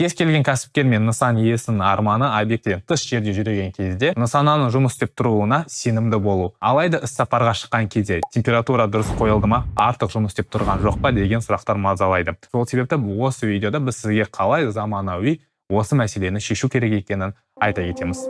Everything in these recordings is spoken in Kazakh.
Кез келген кәсіпкер мен нысан иесінің арманы объекттен тыс жерде жүрген кезде нысананың жұмыс істеп тұруына сенімді болу. Алайда іс-сапарға шыққан кезде температура дұрыс қойылды ма, артық жұмыс істеп тұрған жоқ па деген сұрақтар мазалайды. Сол себепті осы видеода біз сізге қалай заманауи осы мәселені шешу керек екенін айта кетеміз.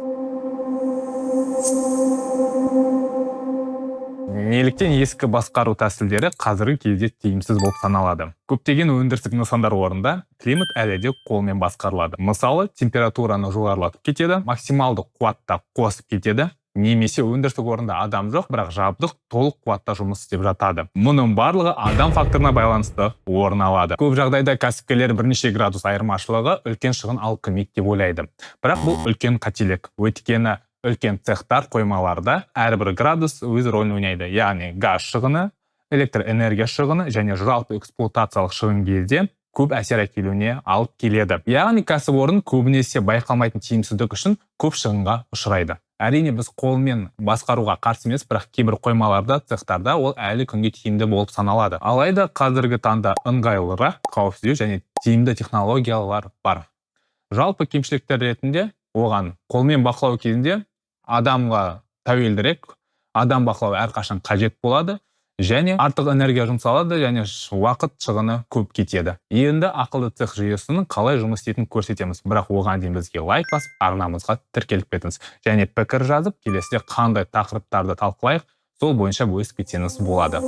Неліктен ескі басқару тәсілдері қазіргі кезде тиімсіз болып саналады? Көптеген өндірістік нысандар орнында климат әлі де қолмен басқарылады. Мысалы, температураны жоғарылатып кетеді, максималды қуатта қосып кетеді, немесе өндірістік орында адам жоқ, бірақ жабдық толық қуатта жұмыс істеп жатады. Мұның барлығы адам факторына байланысты орын алады. Көп жағдайда кәсіпкерлер бірнеше градус айырмашылығы үлкен шығын алып келмейді деп ойлайды. Бірақ бұл үлкен қателік. Өйткені үлкен цехтар қоймаларда әрбір градус өз рөлін ойнайды. Яғни газ шығыны, электр энергия шығыны және жалпы эксплуатациялық шығын кезде көп әсер әкелуіне алып келеді. Яғни кәсіпорын көбінесе байқалмайтын тиімсіздік үшін көп шығынға ұшырайды. Әрине біз қолмен басқаруға қарсы емес, бірақ кейбір қоймаларда, цехтарда ол әлі күнге тиімді болып саналады. Алайда қазіргі таңда ыңғайлырақ, қауіпсіздеу және тиімді технологиялар бар. Жалпы кемшіліктер ретінде оған қолмен бақылау кезінде адамға тәуелдірек, адам бақылау әрқашан қажет болады және артық энергия жұмсалады және уақыт шығыны көп кетеді. Енді ақылды цех жүйесінің қалай жұмыс істейтінін көрсетеміз, бірақ оған дейін бізге лайк басып, арнамызға тіркеліп кетіңіз. Және пікір жазып, келесіде қандай тақырыптарды талқылайық, сол бойынша бөлісіп кетсеңіз болады.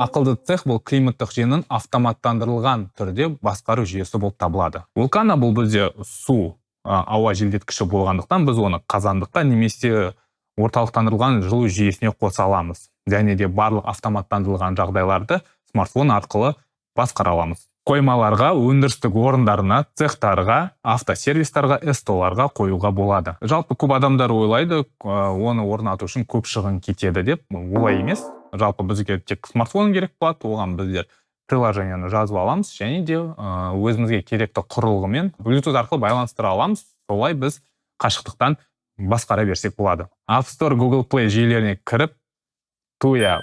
Ақылды цех бұл климаттық жүйенің автоматтандырылған түрде басқару жүйесі болып табылады. Вулкана бұл бізде су, ауа желдеткіші болғандықтан біз оны қазандыққа немесе орталықтандырылған жылу жүйесіне қоса аламыз. Және де барлық автоматтандырылған жағдайларды смартфон арқылы басқара аламыз. Қоймаларға, өндірістік орындарына, цехтарға, автосервистарға, эстоларға қоюға болады. Жалпы көп адамдар ойлайды, оны орнату үшін көп шығын кетеді деп. Олай емес. Жалпы бізге тек смартфон керек болады, оған біздер приложениені жазып аламыз және де өзімізге керекті құрылғымен Bluetooth арқылы байланыстыра аламыз. Солай біз қашықтықтан басқара берсек болады. App Store, Google Play жүйелеріне кіріп, Tuya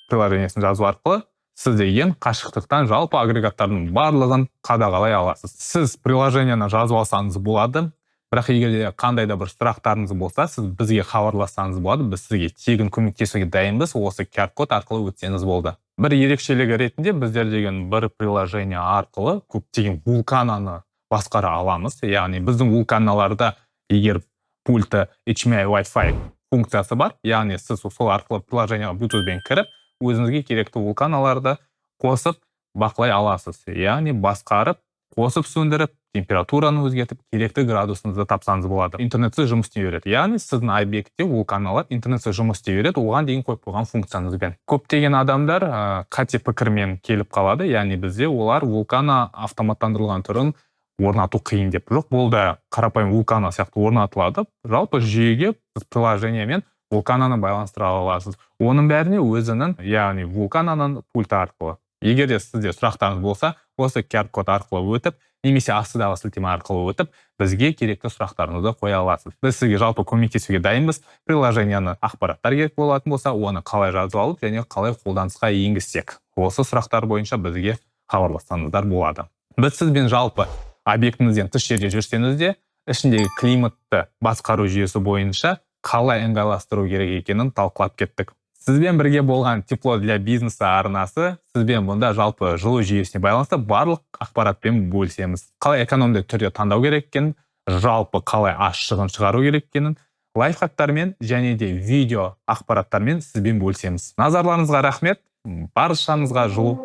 приложениесін жазу арқылы сіз деген қашықтықтан жалпы агрегаттардың барлығын қадағалай аласыз. Сіз приложениені жазып алсаңыз болады, бірақ егер де қандай да бір сұрақтарыңыз болса, сіз бізге хабарлассаңыз болады, біз сізге тегін көмектесуге дайынбыз, осы QR-код арқылы өтсеңіз болды. Бір ерекшелігі ретінде біздер деген бір приложение арқылы көптеген вулкананы басқара аламыз. Яғни біздің вулканаларда егер пульті HDMI Wi-Fi функциясы бар, яғни сіз сол арқылы приложениеға Bluetooth-бен кіріп, өзіңізге керекті вулканаларды қосып бақылай аласыз. Яғни басқарып, қосып сөндіріп, температураны өзгертіп, керекті градусыңызды тапсаңыз болады. Интернетсіз жұмыс істей береді. Яғни сіздің объектте вулканалар интернетсіз жұмыс істей береді, оған дейін қойып қойған функцияңызбен. Көптеген адамдар қате пікірмен келіп қалады, яғни бізде олар вулкана автоматтандырылған түрін орнату қиын деп. Жоқ, бұл да қарапайым вулкана сияқты орнатылады. Жалпы жүйеге приложениемен вулкананы байланыстыра аласыз. Оның бәріне өзінің, яғни вулкананың пульті арқылы. Егер де сізде сұрақтарыңыз болса, осы QR-код арқылы өтіп, немесе астыдағы сілтеме арқылы өтіп, бізге керекті сұрақтарыңызды қоя аласыз. Біз сізге жалпы көмектесуге дайынбыз. Приложениені ақпараттар керек болатын болса, оны қалай жазып алып және қалай қолданысқа енгізсек. Осы сұрақтар бойынша бізге хабарлассаңыздар болады. Біз сізбен жалпы объектіңізден тыс жерде жүрсеңіз де, ішіндегі климатты басқару жүйесі бойынша қалай ыңғайластыру керек екенін талқылап кеттік. Сізбен бірге болған Тепло для бизнеса арнасы сізбен мұнда жалпы жылу жүйесіне байланысты барлық ақпаратпен бөлісеміз. Қалай экономды түрде таңдау керек екенін, жалпы қалай аз шығын шығару керек екенін, лайфхактармен және де видео ақпараттармен сізбен бөлісеміз. Назарларыңызға рахмет. Баршаңызға жылу